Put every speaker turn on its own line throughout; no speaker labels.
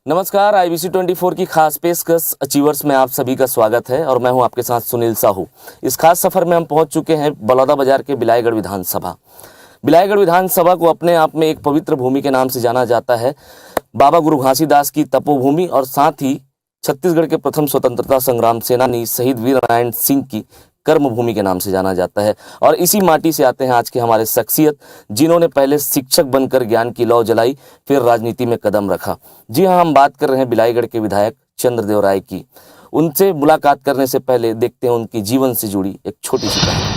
नमस्कार, IBC 24 की खास पेशकश अचीवर्स में आप सभी का स्वागत है और मैं हूं आपके साथ सुनील साहू। इस खास सफर में हम पहुंच चुके हैं बलौदाबाजार के बिलाईगढ़ विधानसभा। बिलाईगढ़ विधानसभा को अपने आप में एक पवित्र भूमि के नाम से जाना जाता है। बाबा गुरु घासीदास की तपोभूमि और साथ ही छत्तीसगढ़ के प्रथम स्वतंत्रता संग्राम सेनानी शहीद वीर नारायण सिंह की कर्मभूमि के नाम से जाना जाता है। और इसी माटी से आते हैं आज के हमारे शख्सियत, जिन्होंने पहले शिक्षक बनकर ज्ञान की लौ जलाई, फिर राजनीति में कदम रखा। जी हाँ, हम बात कर रहे हैं बिलाईगढ़ के विधायक चंद्रदेव राय की। उनसे मुलाकात करने से पहले देखते हैं उनकी जीवन से जुड़ी एक छोटी सी कहानी।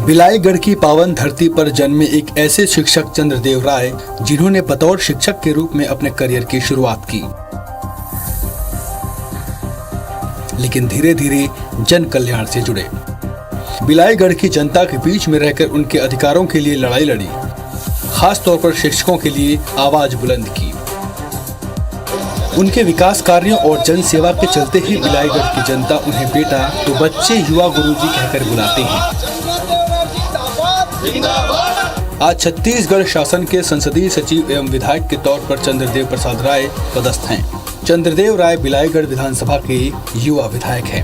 बिलाईगढ़ की पावन धरती पर जन्मे एक ऐसे शिक्षक चंद्रदेव राय, जिन्होंने बतौर शिक्षक के रूप में अपने करियर की शुरुआत की, लेकिन धीरे धीरे जन कल्याण से जुड़े। बिलाईगढ़ की जनता के बीच में रहकर उनके अधिकारों के लिए लड़ाई लड़ी, खास तौर पर शिक्षकों के लिए आवाज बुलंद की। उनके विकास कार्यों और जन सेवा के चलते ही बिलाईगढ़ की जनता उन्हें बेटा तो बच्चे युवा गुरुजी कहकर बुलाते हैं। आज छत्तीसगढ़ शासन के संसदीय सचिव एवं विधायक के तौर पर चंद्रदेव प्रसाद राय पदस्थ हैं। चंद्रदेव राय बिलाईगढ़ विधानसभा के युवा विधायक हैं।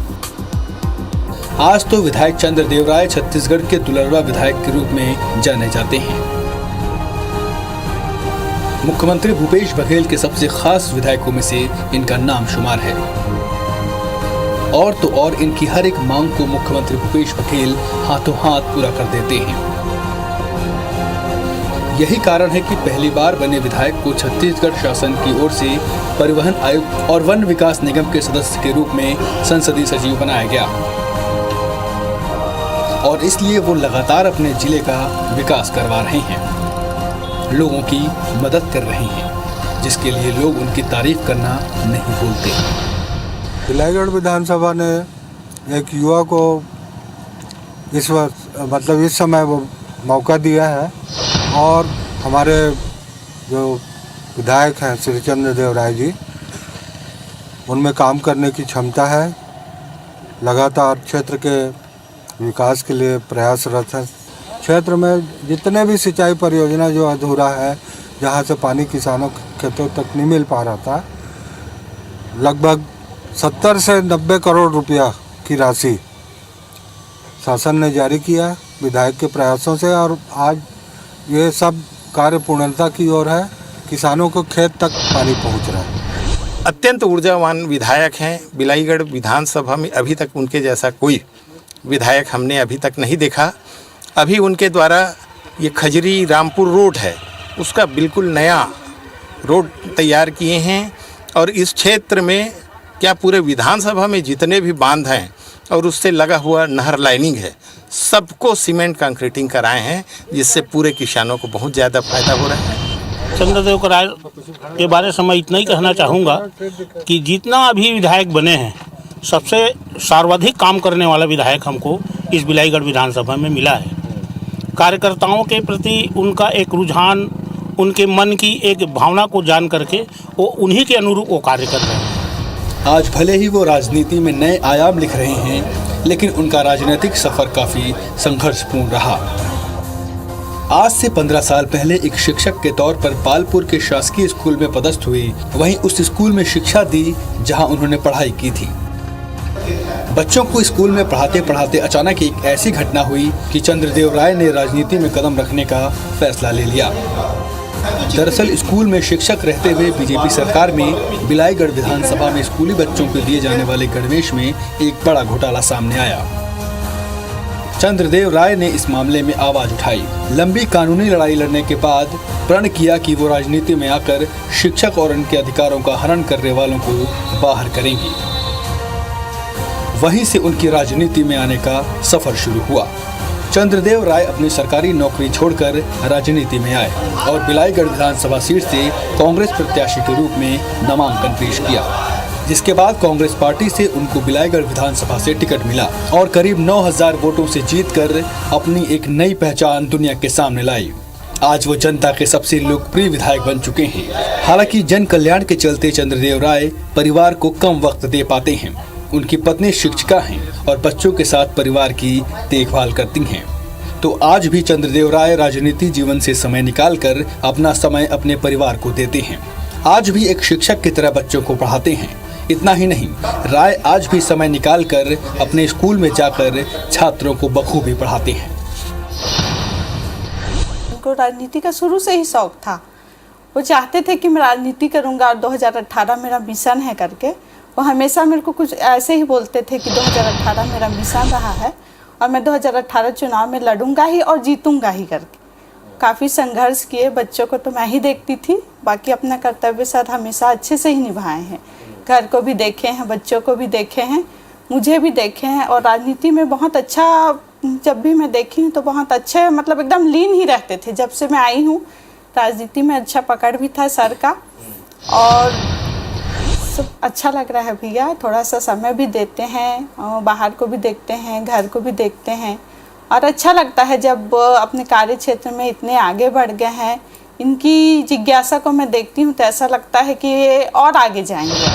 आज तो विधायक चंद्रदेव राय छत्तीसगढ़ के दुलरवा विधायक के रूप में जाने जाते हैं। मुख्यमंत्री भूपेश बघेल के सबसे खास विधायकों में से इनका नाम शुमार है। और तो और इनकी हर एक मांग को मुख्यमंत्री भूपेश बघेल हाथों हाथ पूरा कर देते हैं। यही कारण है कि पहली बार बने विधायक को छत्तीसगढ़ शासन की ओर से परिवहन आयुक्त और वन विकास निगम के सदस्य के रूप में संसदीय सचिव बनाया गया। और इसलिए वो लगातार अपने जिले का विकास करवा रहे हैं, लोगों की मदद कर रहे हैं, जिसके लिए लोग उनकी तारीफ करना नहीं भूलते।
बिलाईगढ़ विधानसभा ने एक युवा को इस समय वो मौका दिया है और हमारे जो विधायक हैं श्री चंद्रदेव राय जी, उनमें काम करने की क्षमता है। लगातार क्षेत्र के विकास के लिए प्रयासरत है। क्षेत्र में जितने भी सिंचाई परियोजना जो अधूरा है, जहाँ से पानी किसानों के खेतों तक नहीं मिल पा रहा था, लगभग 70 से 90 करोड़ रुपया की राशि शासन ने जारी किया विधायक के प्रयासों से, और आज ये सब कार्य पूर्णता की ओर है। किसानों को खेत तक पानी पहुंच रहा है।
अत्यंत ऊर्जावान विधायक हैं। बिलाईगढ़ विधानसभा में अभी तक उनके जैसा कोई विधायक हमने अभी तक नहीं देखा। अभी उनके द्वारा ये खजरी रामपुर रोड है, उसका बिल्कुल नया रोड तैयार किए हैं। और इस क्षेत्र में क्या पूरे विधानसभा में जितने भी बांध हैं और उससे लगा हुआ नहर लाइनिंग है, सबको सीमेंट कंक्रीटिंग कराए हैं, जिससे पूरे किसानों को बहुत ज़्यादा फायदा हो रहा है।
चंद्रदेव राय के बारे में मैं इतना ही कहना चाहूँगा कि जितना अभी विधायक बने हैं, सबसे सर्वाधिक काम करने वाला विधायक हमको इस बिलाईगढ़ विधानसभा में मिला है। कार्यकर्ताओं के प्रति उनका एक रुझान, उनके मन की एक भावना को जान करके वो उन्हीं के अनुरूप वो कार्य कर रहे हैं।
आज भले ही वो राजनीति में नए आयाम लिख रहे हैं, लेकिन उनका राजनीतिक सफर काफी संघर्षपूर्ण रहा। आज से 15 साल पहले एक शिक्षक के तौर पर पालपुर के शासकीय स्कूल में पदस्थ हुए। वहीं उस स्कूल में शिक्षा दी जहां उन्होंने पढ़ाई की थी। बच्चों को स्कूल में पढ़ाते पढ़ाते अचानक एक ऐसी घटना हुई कि चंद्रदेव राय ने राजनीति में कदम रखने का फैसला ले लिया। दरअसल स्कूल में शिक्षक रहते हुए बीजेपी सरकार में बिलाईगढ़ विधानसभा में स्कूली बच्चों को दिए जाने वाले गणवेश में एक बड़ा घोटाला सामने आया। चंद्रदेव राय ने इस मामले में आवाज उठाई। लंबी कानूनी लड़ाई लड़ने के बाद प्रण किया कि वो राजनीति में आकर शिक्षक और उनके अधिकारों का हनन करने वालों को बाहर करेंगी। वहीं से उनकी राजनीति में आने का सफर शुरू हुआ। चंद्रदेव राय अपनी सरकारी नौकरी छोड़कर राजनीति में आए और बिलाईगढ़ विधानसभा सीट से कांग्रेस प्रत्याशी के रूप में नामांकन पेश किया, जिसके बाद कांग्रेस पार्टी से उनको बिलाईगढ़ विधानसभा से टिकट मिला और करीब 9000 वोटों से जीतकर अपनी एक नई पहचान दुनिया के सामने लाई। आज वो जनता के सबसे लोकप्रिय विधायक बन चुके हैं। हालांकि जन कल्याण के चलते चंद्रदेव राय परिवार को कम वक्त दे पाते हैं। उनकी पत्नी शिक्षिका हैं और बच्चों के साथ परिवार की देखभाल करती हैं। तो आज भी चंद्रदेव राय राजनीति जीवन से समय निकालकर अपना समय अपने परिवार को देते हैं। आज भी एक शिक्षक की तरह बच्चों को पढ़ाते हैं। इतना ही नहीं, राय आज भी समय निकालकर अपने स्कूल में जाकर छात्रों को बखूबी पढ़ाते हैं।
उनको राजनीति का शुरू से ही शौक था। वो चाहते थे कि मैं राजनीति करूंगा और 2018 मेरा मिशन है करके। वो हमेशा मेरे को कुछ ऐसे ही बोलते थे कि 2018 मेरा मिशन रहा है और मैं 2018 चुनाव में लड़ूंगा ही और जीतूंगा ही करके। काफ़ी संघर्ष किए। बच्चों को तो मैं ही देखती थी, बाकी अपना कर्तव्य साथ हमेशा अच्छे से ही निभाए हैं। घर को भी देखे हैं, बच्चों को भी देखे हैं, मुझे भी देखे हैं। और राजनीति में बहुत अच्छा, जब भी मैं देखी हूँ तो बहुत अच्छे, मतलब एकदम लीन ही रहते थे। जब से मैं आई हूँ राजनीति में अच्छा पकड़ भी था सर का और सब अच्छा लग रहा है भैया। थोड़ा सा समय भी देते हैं और बाहर को भी देखते हैं, घर को भी देखते हैं और अच्छा लगता है जब अपने कार्य क्षेत्र में इतने आगे बढ़ गए हैं। इनकी जिज्ञासा को मैं देखती हूँ तो ऐसा लगता है कि ये और आगे जाएंगे।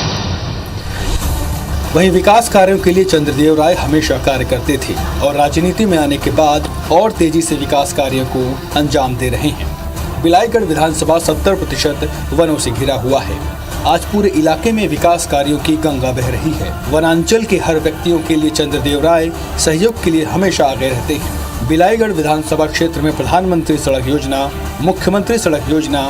वहीं विकास कार्यों के लिए चंद्रदेव राय हमेशा कार्य करते थे और राजनीति में आने के बाद और तेजी से विकास कार्यों को अंजाम दे रहे हैं। बिलाईगढ़ विधानसभा 70% वनों से घिरा हुआ है। आज पूरे इलाके में विकास कार्यों की गंगा बह रही है। वनांचल के हर व्यक्तियों के लिए चंद्रदेव राय सहयोग के लिए हमेशा आगे रहते हैं। बिलाईगढ़ विधानसभा क्षेत्र में प्रधानमंत्री सड़क योजना, मुख्यमंत्री सड़क योजना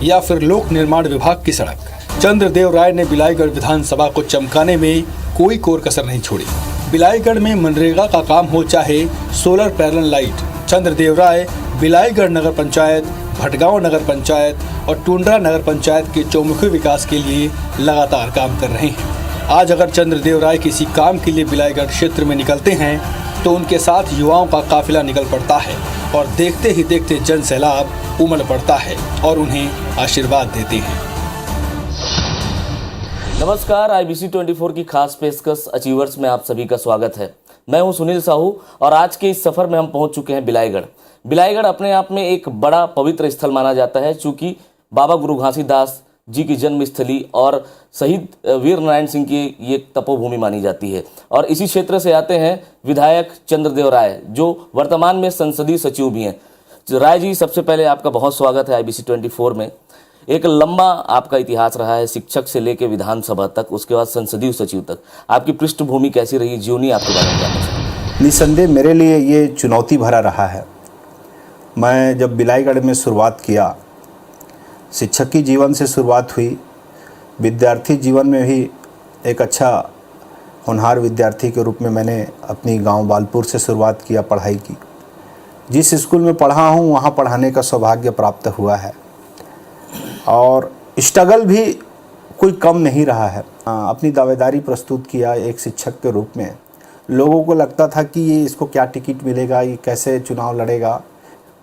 या फिर लोक निर्माण विभाग की सड़क, चंद्रदेव राय ने बिलाईगढ़ विधानसभा को चमकाने में कोई कोर कसर नहीं छोड़ी। बिलाईगढ़ में मनरेगा का काम हो चाहे सोलर पैनल लाइट, चंद्रदेव राय बिलाईगढ़ नगर पंचायत, भटगांव नगर पंचायत और टुंड्रा नगर पंचायत के चौमुखी विकास के लिए लगातार काम कर रहे हैं। आज अगर चंद्रदेव राय किसी काम के लिए बिलाईगढ़ क्षेत्र में निकलते हैं तो उनके साथ युवाओं का काफिला निकल पड़ता है और देखते ही देखते जन सैलाब उमड़ पड़ता है और उन्हें आशीर्वाद देते हैं।
नमस्कार, IBC 24 की खास पेशकश अचीवर्स में आप सभी का स्वागत है। मैं हूं सुनील साहू और आज के इस सफर में हम पहुंच चुके हैं बिलाईगढ़। बिलाईगढ़ अपने आप में एक बड़ा पवित्र स्थल माना जाता है, चूंकि बाबा गुरु घासीदास जी की जन्मस्थली और शहीद वीर नारायण सिंह की ये तपोभूमि मानी जाती है। और इसी क्षेत्र से आते हैं विधायक चंद्रदेव राय, जो वर्तमान में संसदीय सचिव भी हैं। राय जी, सबसे पहले आपका बहुत स्वागत है IBC 24 में। एक लंबा आपका इतिहास रहा है, शिक्षक से लेकर विधानसभा तक, उसके बाद संसदीय सचिव तक। आपकी पृष्ठभूमि कैसी रही, जीवनी आपके बारे में जानना चाहूँगा।
निसंदेह मेरे लिए ये चुनौती भरा रहा है। मैं जब बिलाईगढ़ में शुरुआत किया, शिक्षक की जीवन से शुरुआत हुई, विद्यार्थी जीवन में भी एक अच्छा होनहार विद्यार्थी के रूप में मैंने अपनी गांव बालपुर से शुरुआत किया पढ़ाई की। जिस स्कूल में पढ़ा हूं वहां पढ़ाने का सौभाग्य प्राप्त हुआ है और स्ट्रगल भी कोई कम नहीं रहा है। अपनी दावेदारी प्रस्तुत किया एक शिक्षक के रूप में। लोगों को लगता था कि ये इसको क्या टिकट मिलेगा, ये कैसे चुनाव लड़ेगा।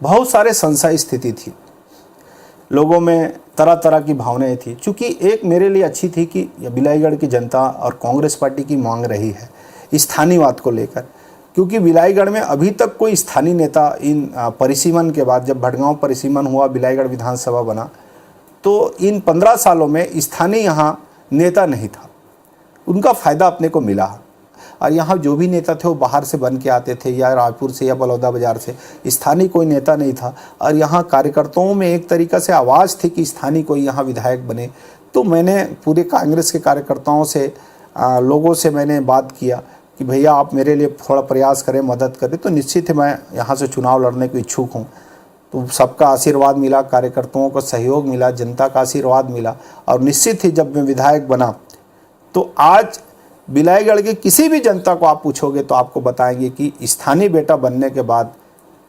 बहुत सारे संशय स्थिति थी, लोगों में तरह तरह की भावनाएं थी। चूँकि एक मेरे लिए अच्छी थी कि बिलाईगढ़ की जनता और कांग्रेस पार्टी की मांग रही है स्थानीयवाद को लेकर, क्योंकि बिलाईगढ़ में अभी तक कोई स्थानीय नेता इन परिसीमन के बाद, जब भटगांव परिसीमन हुआ, बिलाईगढ़ विधानसभा बना, तो इन 15 सालों में स्थानीय यहाँ नेता नहीं था। उनका फ़ायदा अपने को मिला और यहाँ जो भी नेता थे वो बाहर से बन के आते थे, या रायपुर से या बलौदा बाज़ार से। स्थानीय कोई नेता नहीं था और यहाँ कार्यकर्ताओं में एक तरीक़ा से आवाज़ थी कि स्थानीय कोई यहाँ विधायक बने। तो मैंने पूरे कांग्रेस के कार्यकर्ताओं से, लोगों से मैंने बात किया कि भैया आप मेरे लिए थोड़ा प्रयास करें, मदद करें। तो निश्चित ही मैं यहाँ से चुनाव लड़ने को इच्छुक हूँ। तो सबका आशीर्वाद मिला, कार्यकर्ताओं का सहयोग मिला, जनता का आशीर्वाद मिला और निश्चित ही जब मैं विधायक बना तो आज बिलाईगढ़ के किसी भी जनता को आप पूछोगे तो आपको बताएंगे कि स्थानीय बेटा बनने के बाद,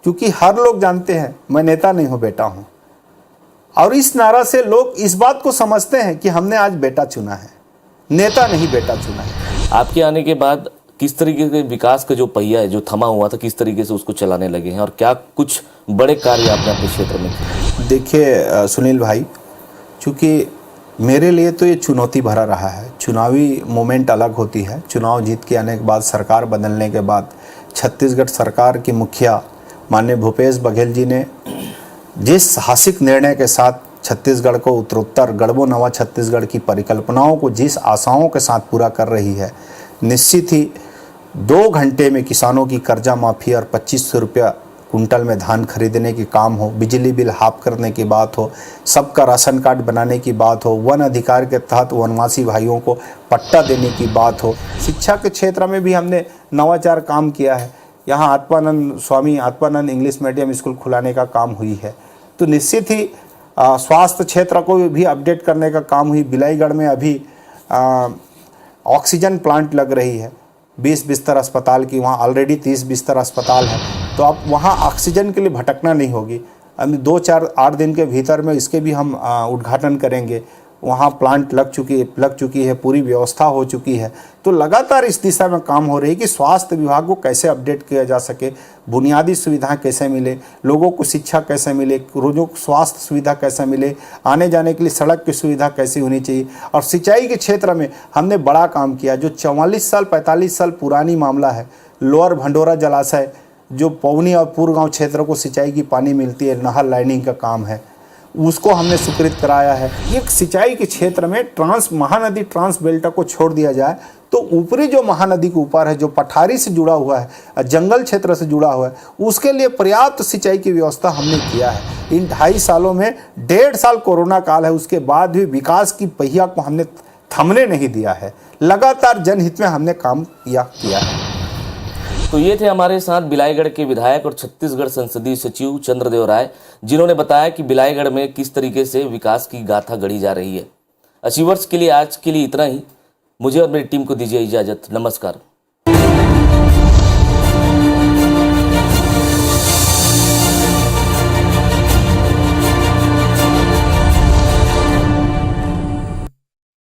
क्योंकि हर लोग जानते हैं मैं नेता नहीं हूँ, बेटा हूँ, और इस नारा से लोग इस बात को समझते हैं कि हमने आज बेटा चुना है, नेता नहीं बेटा चुना है।
आपके आने के बाद किस तरीके से विकास का जो पहिया है, जो थमा हुआ था, किस तरीके से उसको चलाने लगे हैं और क्या कुछ बड़े कार्य आपने अपने क्षेत्र में किए?
देखिए सुनील भाई, चूँकि मेरे लिए तो ये चुनौती भरा रहा है। चुनावी मोमेंट अलग होती है। चुनाव जीत के आने के बाद, सरकार बदलने के बाद, छत्तीसगढ़ सरकार के मुखिया माननीय भूपेश बघेल जी ने जिस साहसिक निर्णय के साथ छत्तीसगढ़ को उत्तरोत्तर गढ़बो नवा छत्तीसगढ़ की परिकल्पनाओं को जिस आशाओं के साथ पूरा कर रही है, निश्चित ही 2 घंटे में किसानों की कर्जा माफ़ी और 2500 रुपया कुंटल में धान खरीदने की काम हो, बिजली बिल हाफ करने की बात हो, सबका राशन कार्ड बनाने की बात हो, वन अधिकार के तहत वनवासी भाइयों को पट्टा देने की बात हो, शिक्षा के क्षेत्र में भी हमने नवाचार काम किया है। यहाँ Atmanand Swami Atmanand English medium school खुलाने का काम हुई है। तो निश्चित ही स्वास्थ्य क्षेत्र को भी अपडेट करने का काम हुई। बिलाईगढ़ में अभी ऑक्सीजन प्लांट लग रही है, 20 बिस्तर अस्पताल की, वहाँ ऑलरेडी 30 बिस्तर अस्पताल है, तो अब वहाँ ऑक्सीजन के लिए भटकना नहीं होगी। अभी 2-4-8 दिन के भीतर में इसके भी हम उद्घाटन करेंगे। वहाँ प्लांट लग चुकी है, पूरी व्यवस्था हो चुकी है। तो लगातार इस दिशा में काम हो रही है कि स्वास्थ्य विभाग को कैसे अपडेट किया जा सके, बुनियादी सुविधाएं कैसे मिले, लोगों को शिक्षा कैसे मिले, रोजों को स्वास्थ्य सुविधा कैसे मिले, आने जाने के लिए सड़क की सुविधा कैसी होनी चाहिए। और सिंचाई के क्षेत्र में हमने बड़ा काम किया। जो 44 साल 45 साल पुरानी मामला है, लोअर भंडोरा जलाशय जो पवनी और पूर्व क्षेत्र को सिंचाई की पानी मिलती है, नहर लाइनिंग का काम है, उसको हमने स्वीकृत कराया है। ये सिंचाई के क्षेत्र में महानदी ट्रांस बेल्ट को छोड़ दिया जाए तो ऊपरी जो महानदी के ऊपर है, जो पठारी से जुड़ा हुआ है, जंगल क्षेत्र से जुड़ा हुआ है, उसके लिए पर्याप्त सिंचाई की व्यवस्था हमने किया है। इन 2.5 सालों में 1.5 साल कोरोना काल है, उसके बाद भी विकास की पहिया को हमने थमने नहीं दिया है। लगातार जनहित में हमने काम किया है।
तो ये थे हमारे साथ बिलाईगढ़ के विधायक और छत्तीसगढ़ संसदीय सचिव चंद्रदेव राय, जिन्होंने बताया कि बिलाईगढ़ में किस तरीके से विकास की गाथा गढ़ी जा रही है। अचीवर्स के लिए आज के लिए इतना ही। मुझे और मेरी टीम को दीजिए इजाजत। नमस्कार।